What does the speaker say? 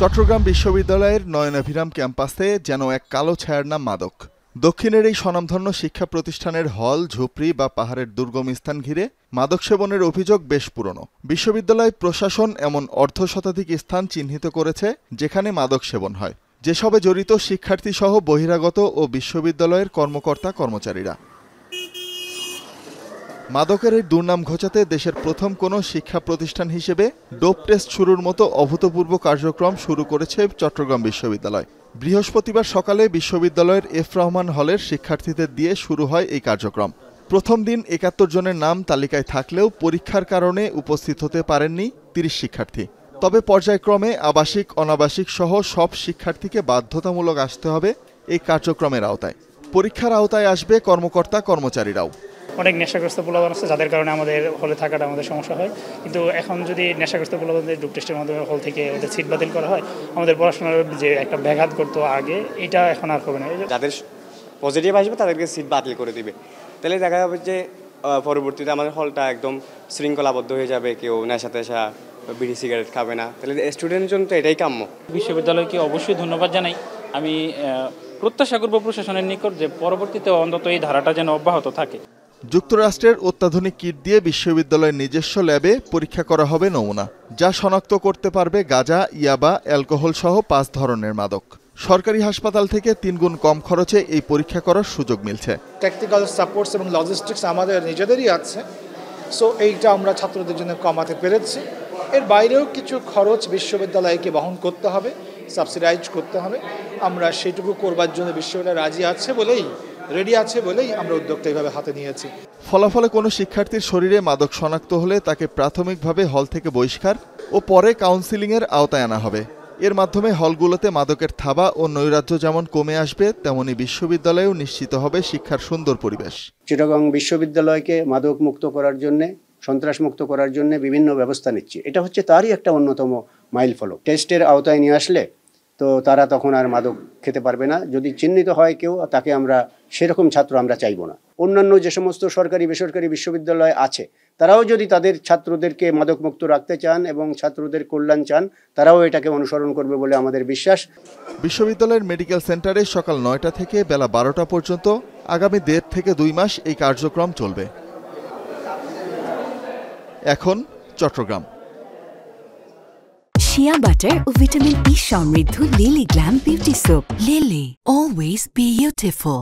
চট্টগ্রাম বিশ্ববিদ্যালয়ের নয়নাভিরাম ক্যাম্পাসে যেন এক কালো ছায়ার নাম মাদক। দক্ষিণের এই স্বনামধন্য শিক্ষা প্রতিষ্ঠানের হল, ঝুপড়ি বা পাহাড়ের দুর্গম স্থান ঘিরে মাদক সেবনের অভিযোগ বেশ পুরনো। বিশ্ববিদ্যালয় প্রশাসন এমন অর্ধশতাধিক স্থান চিহ্নিত করেছে যেখানে মাদক সেবন হয়, যেসবে জড়িত শিক্ষার্থীসহ বহিরাগত ও বিশ্ববিদ্যালয়ের কর্মকর্তা-কর্মচারীরা। মাদকের এই দুর্নাম ঘোচাতে দেশের প্রথম কোনো শিক্ষা প্রতিষ্ঠান হিসেবে ডোপ টেস্ট শুরুর মতো অভূতপূর্ব কার্যক্রম শুরু করেছে চট্টগ্রাম বিশ্ববিদ্যালয়। বৃহস্পতিবার সকালে বিশ্ববিদ্যালয়ের এফ রহমান হলের শিক্ষার্থীদের দিয়ে শুরু হয় এই কার্যক্রম। প্রথম দিন ৭১ জনের নাম তালিকায় থাকলেও পরীক্ষার কারণে উপস্থিত হতে পারেননি ৩০ শিক্ষার্থী। তবে পর্যায়ক্রমে আবাসিক, অনাবাসিক সহ সব শিক্ষার্থীকে বাধ্যতামূলক আসতে হবে এই কার্যক্রমের আওতায়। পরীক্ষার আওতায় আসবে কর্মকর্তা-কর্মচারীরাও। অনেক নেশাগ্রস্ত পোলাপান আছে যাদের কারণে আমাদের হলে থাকাটা আমাদের সমস্যা হয়, কিন্তু এখন যদি নেশাগ্রস্ত পোলাপানদের ডোপ টেস্টের মাধ্যমে হল থেকে ওদের সিট বাতিল করা হয়, আমাদের পড়াশোনার যে একটা ব্যাঘাত করতো আগে, এটা এখন আর হবে না। যাদের পজিটিভ আসবে তাদেরকে সিট বাতিল করে দিবে, তাহলে দেখা যাবে যে পরবর্তীতে আমাদের হলটা একদম শৃঙ্খলাবদ্ধ হয়ে যাবে, কেউ নেশা তেশা বিড়ি সিগারেট খাবে না। তাহলে স্টুডেন্টের জন্য তো এটাই কাম্য। বিশ্ববিদ্যালয়কে অবশ্যই ধন্যবাদ জানাই। আমি প্রত্যাশা করব প্রশাসনের নিকট যে পরবর্তীতে অন্তত এই ধারাটা যেন অব্যাহত থাকে। যুক্তরাষ্ট্রের অত্যাধুনিক কিট দিয়ে বিশ্ববিদ্যালয়ের নিজস্ব ল্যাবে পরীক্ষা করা হবে নমুনা, যা শনাক্ত করতে পারবে গাঁজা, ইয়াবা, অ্যালকোহল সহ ৫ ধরনের মাদক। সরকারি হাসপাতাল থেকে ৩ গুণ কম খরচে এই পরীক্ষা করার সুযোগ মিলছে। টেকনিক্যাল সাপোর্টস এবং লজিস্টিক্স আমাদের নিজেদেরই আছে, সো এইটা আমরা ছাত্রদের জন্য কমাতে পেরেছি। এর বাইরেও কিছু খরচ বিশ্ববিদ্যালয়কে বহন করতে হবে, সাবসিডাইজ করতে হবে। আমরা সেটুকু করবার জন্য বিশ্ববিদ্যালয় রেডি আছে বলেই আমরা উদ্যোগটা এইভাবে হাতে নিয়েছি। ফলাফলে কোনো শিক্ষার্থীর শরীরে মাদক শনাক্ত হলে তাকে প্রাথমিকভাবে হল থেকে বহিষ্কার ও পরে কাউন্সিলিংয়ের আওতায় আনা হবে। এর মাধ্যমে হলগুলোতে মাদকের থাবা ও নৈরাজ্য যেমন কমে আসবে, তেমনি বিশ্ববিদ্যালয়েও নিশ্চিত হবে শিক্ষার সুন্দর পরিবেশ। চিটাগং বিশ্ববিদ্যালয়কে মাদক মুক্ত করার জন্য, সন্ত্রাস মুক্ত করার জন্য বিভিন্ন ব্যবস্থা নিচ্ছে। এটা হচ্ছে তারই একটা অন্যতম মাইল ফলক। টেস্টের আওতায় নিয়ে আসলে তো তারা তখন আর মাদক খেতে পারবে না। যদি চিহ্নিত হয় কেউ, তাকে আমরা সেরকম ছাত্র আমরা চাইব না। অন্যান্য যে সমস্ত সরকারি বেসরকারি বিশ্ববিদ্যালয় আছে, তারাও যদি তাদের ছাত্রদেরকে মাদকমুক্ত রাখতে চান এবং ছাত্রদের কল্যাণ চান, তারাও এটাকে অনুসরণ করবে বলে আমাদের বিশ্বাস। বিশ্ববিদ্যালয়ের মেডিকেল সেন্টারে সকাল ৯টা থেকে বেলা ১২টা পর্যন্ত আগামী ১.৫ থেকে ২ মাস এই কার্যক্রম চলবে। এখন চট্টগ্রাম। শিয়া বাটার ও ভিটামিন ই সমৃদ্ধ lily glam beauty soap. Lily, always beautiful.